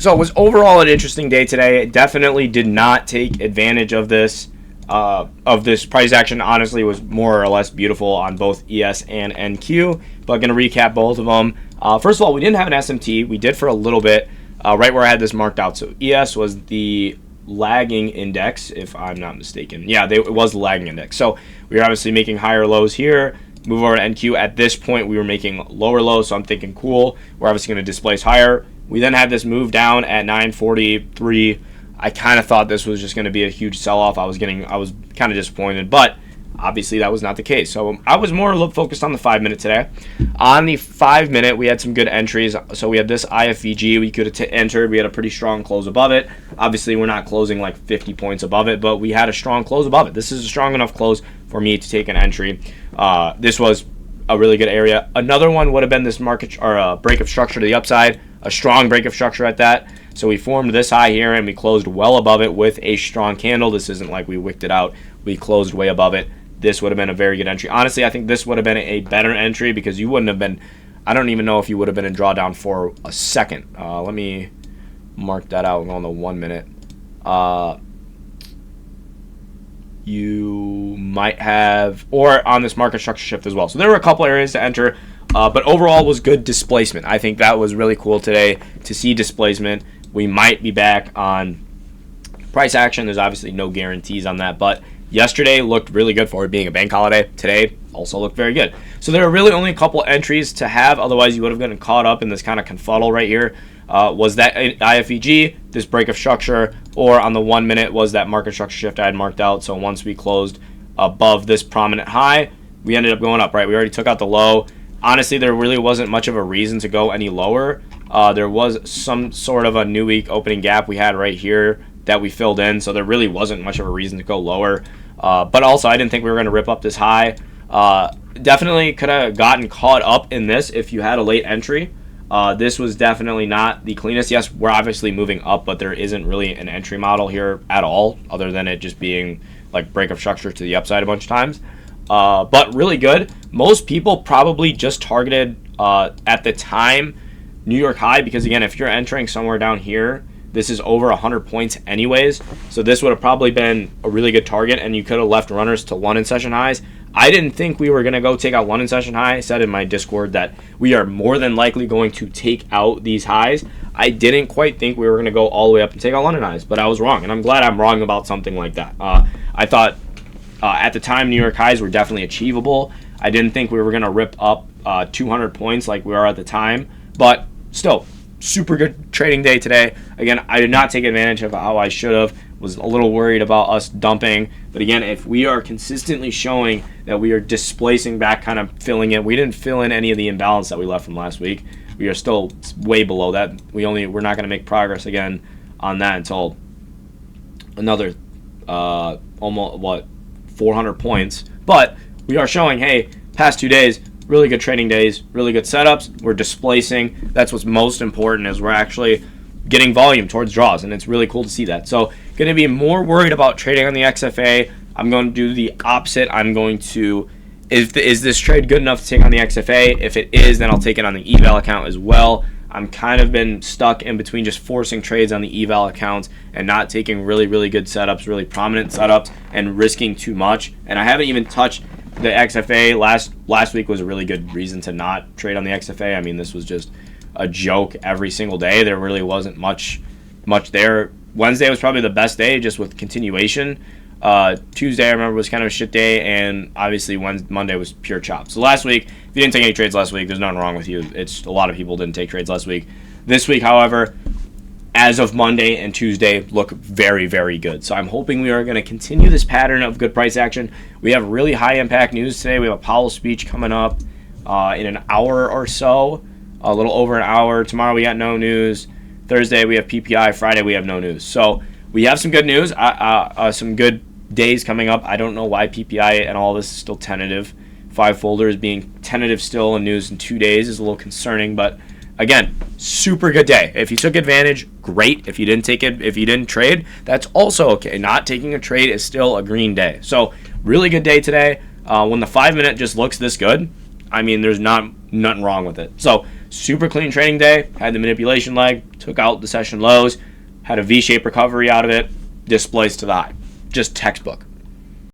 So it was overall an interesting day today. It definitely did not take advantage of this price action. Honestly, was more or less beautiful on both ES and NQ. But going to recap both of them. First of all, we didn't have an SMT. We did for a little bit, right where I had this marked out. So ES was the lagging index, if I'm not mistaken. Yeah, it was the lagging index. So we were obviously making higher lows here. Move over to NQ. At this point, we were making lower lows. So I'm thinking, cool. We're obviously going to displace higher. We then had this move down at 943. I kind of thought this was just going to be a huge sell-off. I was kind of disappointed, but obviously that was not the case. So I was more focused on the 5-minute today. On the 5-minute, we had some good entries. So we had this IFVG. We could have entered. We had a pretty strong close above it. Obviously, we're not closing like 50 points above it, but we had a strong close above it. This is a strong enough close for me to take an entry. This was a really good area. Another one would have been this market or break of structure to the upside. A strong break of structure at that. So we formed this high here and we closed well above it with a strong candle. This isn't like we wicked it out. We closed way above it. This would have been a very good entry. Honestly, I think this would have been a better entry because you wouldn't have been, I don't even know if you would have been in drawdown for a second. Let me mark that out on the 1 minute. You might have, or on this market structure shift as well. So there were a couple areas to enter. But overall was good displacement. I think that was really cool today to see displacement. We might be back on price action. There's obviously no guarantees on that, but yesterday looked really good for it being a bank holiday. Today also looked very good. So there are really only a couple entries to have. Otherwise, you would have gotten caught up in this kind of confuddle right here. Was that IFEG, this break of structure, or on the 1 minute was that market structure shift I had marked out. So once we closed above this prominent high, we ended up going up, right? We already took out the low. Honestly, there really wasn't much of a reason to go any lower. There was some sort of a new week opening gap we had right here that we filled in, so there really wasn't much of a reason to go lower. But also, I didn't think we were going to rip up this high. Definitely could have gotten caught up in this if you had a late entry. This was definitely not the cleanest. Yes, we're obviously moving up, but there isn't really an entry model here at all, other than it just being like break of structure to the upside a bunch of times. But really good. Most people probably just targeted at the time New York high because, again, if you're entering somewhere down here, this is over 100 points anyways. So this would have probably been a really good target, and you could have left runners to London session highs. I didn't think we were going to go take out London session high. I said in my Discord that we are more than likely going to take out these highs. I didn't quite think we were going to go all the way up and take out London highs, but I was wrong, and I'm glad I'm wrong about something like that. I thought at the time New York highs were definitely achievable. I didn't think we were going to rip up 200 points like we are at the time, but still, super good trading day today. Again, I did not take advantage of how I should have. Was a little worried about us dumping. But again, if we are consistently showing that we are displacing back, kind of filling in, we didn't fill in any of the imbalance that we left from last week. We are still way below that. We're not going to make progress again on that until another almost 400 points. But we are showing, hey, past 2 days, really good trading days, really good setups. We're displacing. That's what's most important, is we're actually getting volume towards draws, and it's really cool to see that. So going to be more worried about trading on the XFA. I'm going to do the opposite. I'm going to, is this trade good enough to take on the XFA? If it is, then I'll take it on the eval account as well. I'm kind of been stuck in between just forcing trades on the eval accounts and not taking really, really good setups, really prominent setups, and risking too much. And I haven't even touched the XFA. Last week was a really good reason to not trade on the XFA. I mean, this was just a joke every single day. There really wasn't much there. Wednesday was probably the best day, just with continuation. Tuesday, I remember, was kind of a shit day, and obviously Monday was pure chop. So last week, if you didn't take any trades last week, there's nothing wrong with you. It's a lot of people didn't take trades last week. This week, however, as of Monday and Tuesday, look very, very good. So I'm hoping we are going to continue this pattern of good price action. We have really high impact news today. We have a Powell speech coming up in an hour or so, a little over an hour. Tomorrow we got no news. Thursday we have PPI. Friday we have no news. So we have some good news, some good days coming up. I don't know why PPI and all this is still tentative. 5 folders being tentative still, and news in 2 days is a little concerning, but again, super good day. If you took advantage, great. If you didn't trade, that's also okay. Not taking a trade is still a green day. So really good day today. When the 5 minute just looks this good, I mean, there's nothing wrong with it. So super clean trading day. Had the manipulation leg, took out the session lows, had a V-shaped recovery out of it, displaced to the high. Just textbook.